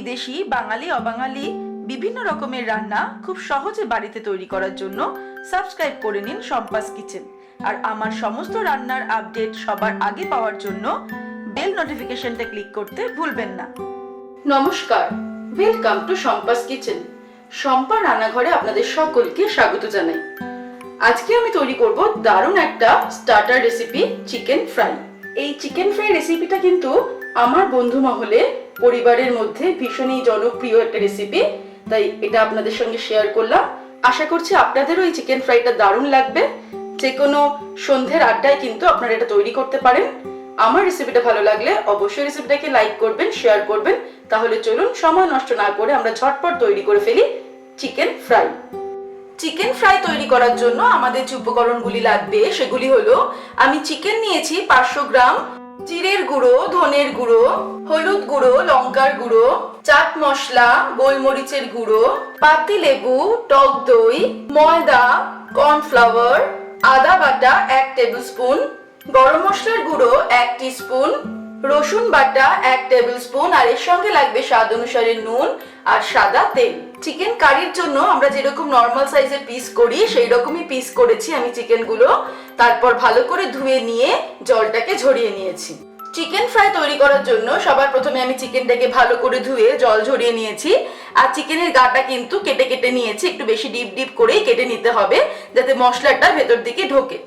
বিদেশি, বাঙালি, অবাঙালি বিভিন্ন রকমের রান্না খুব সহজে বাড়িতে তৈরি করার জন্য সাবস্ক্রাইব করে নিন শম্পাস কিচেন। আর আমার সমস্ত রান্নার আপডেট সবার আগে পাওয়ার জন্য বেল নোটিফিকেশনটা ক্লিক করতে ভুলবেন না। নমস্কার, welcome to Shampa's kitchen. Shampa রান্নাঘরে আপনাদের সকলকে স্বাগত জানাই। আজকে আমি তৈরি করব দারুণ একটা স্টার্টার রেসিপি, চিকেন ফ্রাই। এই চিকেন ফ্রাই রেসিপিটা কিন্তু আমার বন্ধু মহলে, পরিবারের মধ্যে ভীষণই জনপ্রিয় একটা রেসিপি, তাই এটা আপনাদের সঙ্গে শেয়ার করলাম। আশা করছি আপনাদেরও এই চিকেন ফ্রাইটা দারুণ লাগবে। যে কোনো সন্ধ্যের আড্ডায় কিন্তু আপনারা এটা তৈরি করতে পারেন। আমার রেসিপিটা ভালো লাগলে অবশ্যই রেসিপিটাকে লাইক করবেন, শেয়ার করবেন। তাহলে চলুন সময় নষ্ট না করে আমরা ঝটপট তৈরি করে ফেলি চিকেন ফ্রাই। চিকেন ফ্রাই তৈরি করার জন্য আমাদের যে উপকরণগুলি লাগবে সেগুলি হলো, আমি চিকেন নিয়েছি 500 গ্রাম, জিরের গুঁড়ো, ধনের গুঁড়ো, হলুদ গুঁড়ো, লঙ্কার গুঁড়ো, চাট মশলা, গোলমরিচের গুঁড়ো, পাতি লেবু, টক দই, ময়দা, কর্নফ্লাওয়ার, আদা বাটা 1 টেবিল স্পুন, গরম মশলার গুঁড়ো 1 টিস্পুন, রসুন বাটা 1 টেবিল স্পুন, আর এর সঙ্গে লাগবে স্বাদ অনুসারে নুন আর সাদা তেল। চিকেন কারির জন্য আমরা যেরকম নর্মাল সাইজের পিস করি সেই রকমই পিস করেছি আমি চিকেনগুলো। তারপর ভালো করে ধুয়ে নিয়ে জলটাকে ঝরিয়ে নিয়েছি। চিকেন ফ্রাই তৈরি করার জন্য সবার প্রথমে আমি চিকেনটাকে ভালো করে ধুয়ে জল ঝরিয়ে নিয়েছি। আর চিকেনের গাটা কিন্তু কেটে কেটে নিয়েছি, একটু বেশি ডিপ ডিপ করেই কেটে নিতে হবে যাতে মশলাটা ভেতর দিকে ঢোকে।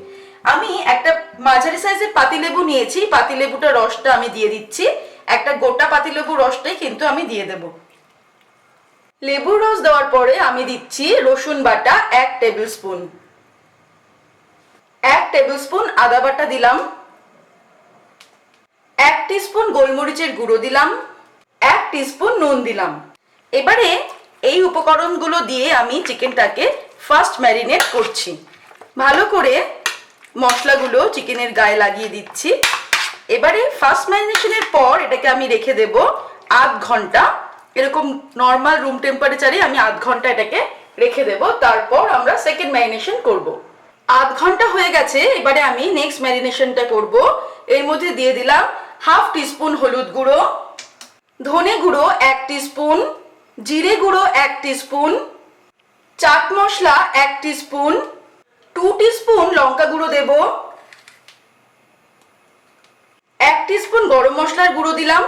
আমি একটা মাঝারি সাইজের পাতিলেবু নিয়েছি, পাতিলেবুটার রসটা আমি দিয়ে দিচ্ছি। একটা গোটা পাতিলেবুর রসটাই কিন্তু আমি দিয়ে দেব। লেবুর রস দেওয়ার পরে আমি দিচ্ছি রসুন বাটা 1 টেবিল স্পুন, 1 টেবিল স্পুন আদা বাটা দিলাম, 1 টিস্পুন গোলমরিচের গুঁড়ো দিলাম, 1 টিস্পুন নুন দিলাম। এবারে এই উপকরণগুলো দিয়ে আমি চিকেনটাকে ফার্স্ট ম্যারিনেট করছি। ভালো করে মশলাগুলো চিকেনের গায়ে লাগিয়ে দিচ্ছি। এবারে ফার্স্ট ম্যারিনেশনের পর এটাকে আমি রেখে দেব আধ ঘন্টা। এরকম নর্মাল রুম টেম্পারেচারে আমি আধ ঘন্টা এটাকে রেখে দেব। তারপর আমরা সেকেন্ড ম্যারিনেশন করব। আধ ঘন্টা হয়ে গেছে, এবারে আমি নেক্সট ম্যারিনেশনটা করব। এর মধ্যে দিয়ে দিলাম হাফ টিস্পুন হলুদ গুঁড়ো, ধনে গুঁড়ো 1 টিস্পুন, জিরে গুঁড়ো 1 teaspoon, chaat masala 1 teaspoon, 2 teaspoon লঙ্কা গুঁড়ো দেব, 1 টিস্পুন গরম মশলার গুঁড়ো দিলাম,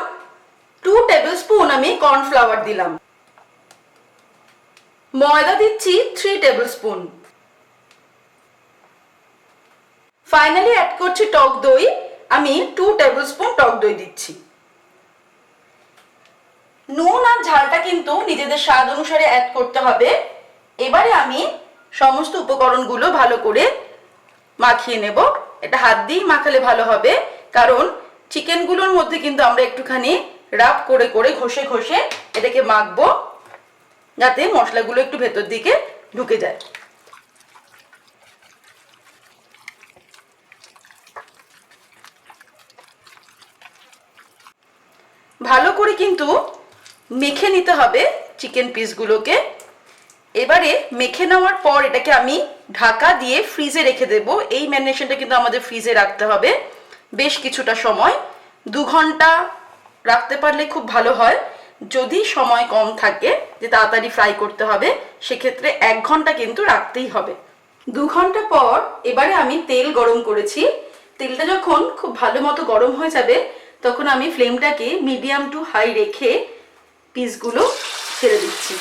2 টেবিল স্পুন আমি কর্নফ্লাওয়ার দিলাম, ময়দা দিচ্ছি 3 টেবিল স্পুন, ফাইনালি অ্যাড করছি টক দই। আমি 2 টেবিল স্পুন টক দই দিচ্ছি। নুন আর ঝালটা কিন্তু নিজেদের স্বাদ অনুসারে অ্যাড করতে হবে। এবারে আমি সমস্ত উপকরণগুলো ভালো করে মাখিয়ে নেব। এটা হাত দিয়ে মাখালে ভালো হবে, কারণ চিকেনগুলোর মধ্যে কিন্তু আমরা একটুখানি রাব করে করে ঘষে ঘষে এটাকে মাখবো, যাতে মশলাগুলো একটু ভেতর দিকে ঢুকে যায়। ভালো করে কিন্তু মেখে নিতে হবে চিকেন পিসগুলোকে। এবারে মেখে নেওয়ার পর এটাকে আমি ঢাকা দিয়ে ফ্রিজে রেখে দেব। এই ম্যারিনেশনটা কিন্তু আমাদের ফ্রিজে রাখতে হবে বেশ কিছুটা সময়, 2 ঘন্টা রাখতে পারলে খুব ভালো হয়। যদি সময় কম থাকে, যে তাড়াতাড়ি ফ্রাই করতে হবে, সেক্ষেত্রে 1 ঘন্টা কিন্তু রাখতেই হবে। 2 ঘন্টা পর এবারে আমি তেল গরম করেছি। তেলটা যখন খুব ভালো মতো গরম হয়ে যাবে, তখন আমি ফ্লেমটাকে মিডিয়াম টু হাই রেখে পিসগুলো ছেড়ে দিচ্ছি।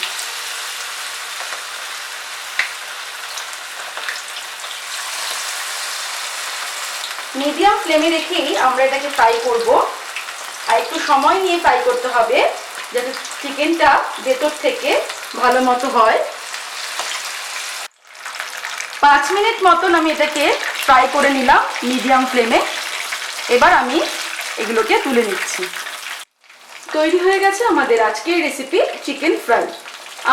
মিডিয়াম ফ্লেমে রেখেই আমরা এটাকে ফ্রাই করব। আর একটু সময় নিয়ে ফ্রাই করতে হবে, যাতে চিকেনটা ভেতর থেকে ভালো মতো হয়। 5 মিনিট মতন আমি এটাকে ফ্রাই করে নিলাম মিডিয়াম ফ্লেমে। এবার আমি এগুলোকে তুলে নিচ্ছি। তৈরি হয়ে গেছে আমাদের আজকের রেসিপি চিকেন ফ্রাই।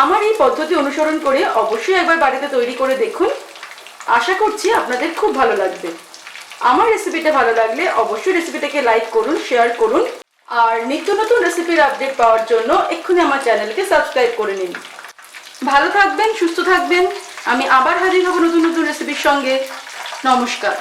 আমার এই পদ্ধতি অনুসরণ করে অবশ্যই একবার বাড়িতে তৈরি করে দেখুন। আশা করছি আপনাদের খুব ভালো লাগবে। আমার রেসিপিটা ভালো লাগলে অবশ্যই রেসিপিটাকে লাইক করুন, শেয়ার করুন। আর নিত্য নতুন রেসিপির আপডেট পাওয়ার জন্য এক্ষুনি আমার চ্যানেলকে সাবস্ক্রাইব করে নিন। ভালো থাকবেন, সুস্থ থাকবেন। আমি আবার হাজির হব নতুন নতুন রেসিপির সঙ্গে। নমস্কার।